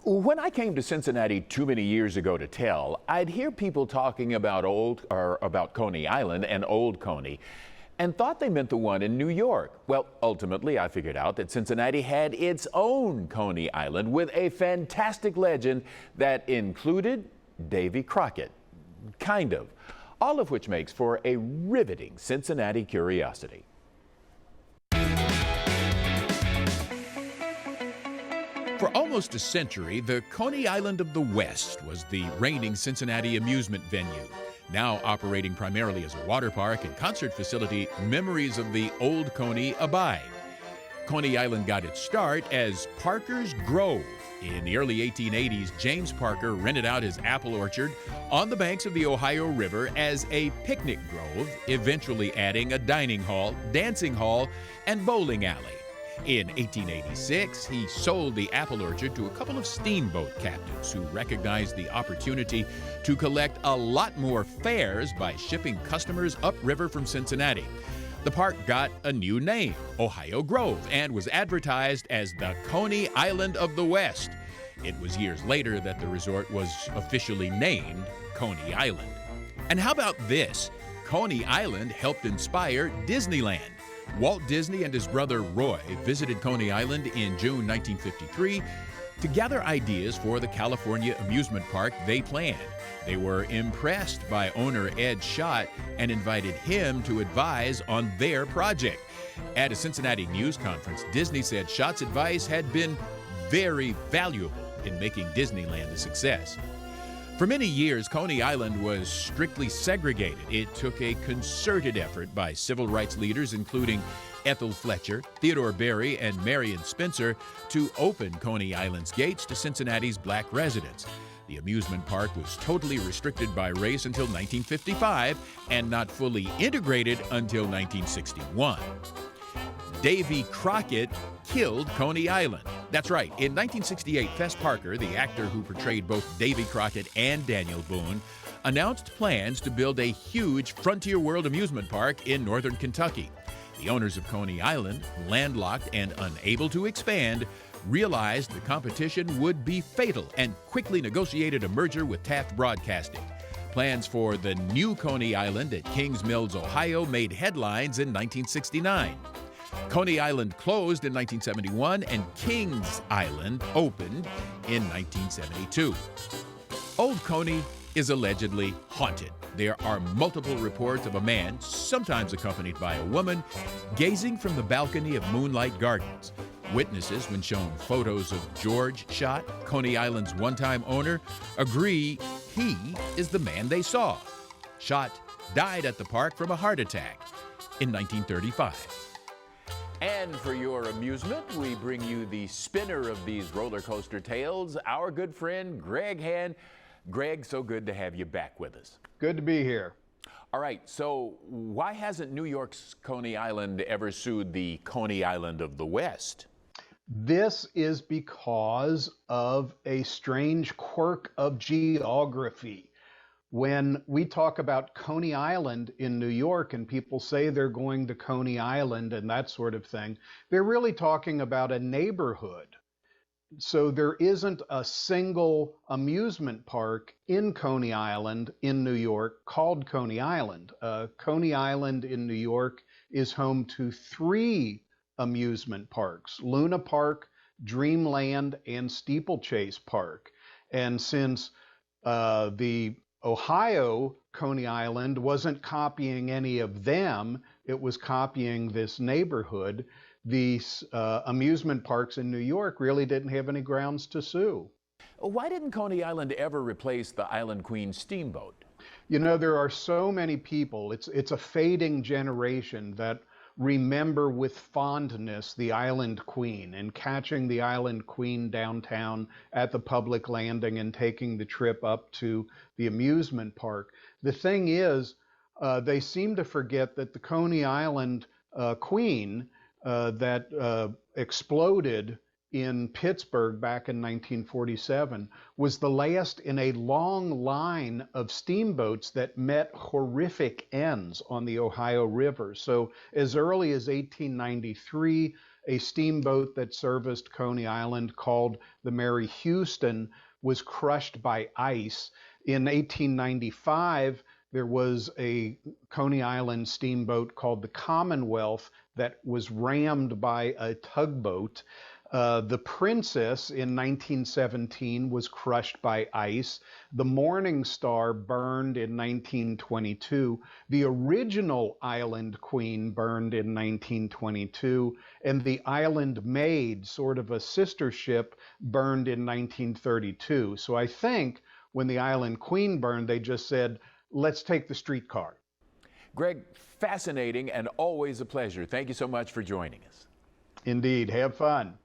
When I came to Cincinnati too many years ago to tell, I'd hear people talking about about Coney Island and Old Coney and thought they meant the one in New York. Well, ultimately, I figured out that Cincinnati had its own Coney Island with a fantastic legend that included Davy Crockett. Kind of. All of which makes for a riveting Cincinnati curiosity. For almost a century, the Coney Island of the West was the reigning Cincinnati amusement venue. Now operating primarily as a water park and concert facility, memories of the Old Coney abide. Coney Island got its start as Parker's Grove. In the early 1880s, James Parker rented out his apple orchard on the banks of the Ohio River as a picnic grove, eventually adding a dining hall, dancing hall, and bowling alley. In 1886, he sold the apple orchard to a couple of steamboat captains who recognized the opportunity to collect a lot more fares by shipping customers upriver from Cincinnati. The park got a new name, Ohio Grove, and was advertised as the Coney Island of the West. It was years later that the resort was officially named Coney Island. And how about this? Coney Island helped inspire Disneyland. Walt Disney and his brother Roy visited Coney Island in June 1953 to gather ideas for the California amusement park they planned. They were impressed by owner Ed Schott and invited him to advise on their project. At a Cincinnati news conference, Disney said Schott's advice had been very valuable in making Disneyland a success. For many years, Coney Island was strictly segregated. It took a concerted effort by civil rights leaders, including Ethel Fletcher, Theodore Berry, and Marion Spencer, to open Coney Island's gates to Cincinnati's black residents. The amusement park was totally restricted by race until 1955 and not fully integrated until 1961. Davy Crockett killed Coney Island. That's right. In 1968, Fess Parker, the actor who portrayed both Davy Crockett and Daniel Boone, announced plans to build a huge Frontier World amusement park in northern Kentucky. The owners of Coney Island, landlocked and unable to expand, realized the competition would be fatal and quickly negotiated a merger with Taft Broadcasting. Plans for the new Coney Island at Kings Mills, Ohio made headlines in 1969. Coney Island closed in 1971 and Kings Island opened in 1972. Old Coney is allegedly haunted. There are multiple reports of a man, sometimes accompanied by a woman, gazing from the balcony of Moonlight Gardens. Witnesses, when shown photos of George Schott, Coney Island's one-time owner, agree he is the man they saw. Schott died at the park from a heart attack in 1935. And for your amusement, we bring you the spinner of these roller coaster tales, our good friend Greg Hand. Greg, so good to have you back with us. Good to be here. All right, so why hasn't New York's Coney Island ever sued the Coney Island of the West? This is because of a strange quirk of geography. When we talk about Coney Island in New York and people say they're going to Coney Island and that sort of thing, they're really talking about a neighborhood. So there isn't a single amusement park in Coney Island in New York called Coney Island. Coney Island in New York is home to 3 amusement parks: Luna Park, Dreamland, and Steeplechase Park. And since the Ohio Coney Island wasn't copying any of them, it was copying this neighborhood, these amusement parks in New York really didn't have any grounds to sue. Why didn't Coney Island ever replace the Island Queen steamboat? You know, there are so many people, it's a fading generation that remember with fondness the Island Queen and catching the Island Queen downtown at the public landing and taking the trip up to the amusement park. The thing is, they seem to forget that the Coney Island Queen that exploded in Pittsburgh back in 1947 was the last in a long line of steamboats that met horrific ends on the Ohio River. So as early as 1893, a steamboat that serviced Coney Island called the Mary Houston was crushed by ice. In 1895, there was a Coney Island steamboat called the Commonwealth that was rammed by a tugboat. The Princess in 1917 was crushed by ice. The Morning Star burned in 1922. The original Island Queen burned in 1922. And the Island Maid, sort of a sister ship, burned in 1932. So I think when the Island Queen burned, they just said, let's take the streetcar. Greg, fascinating and always a pleasure. Thank you so much for joining us. Indeed. Have fun.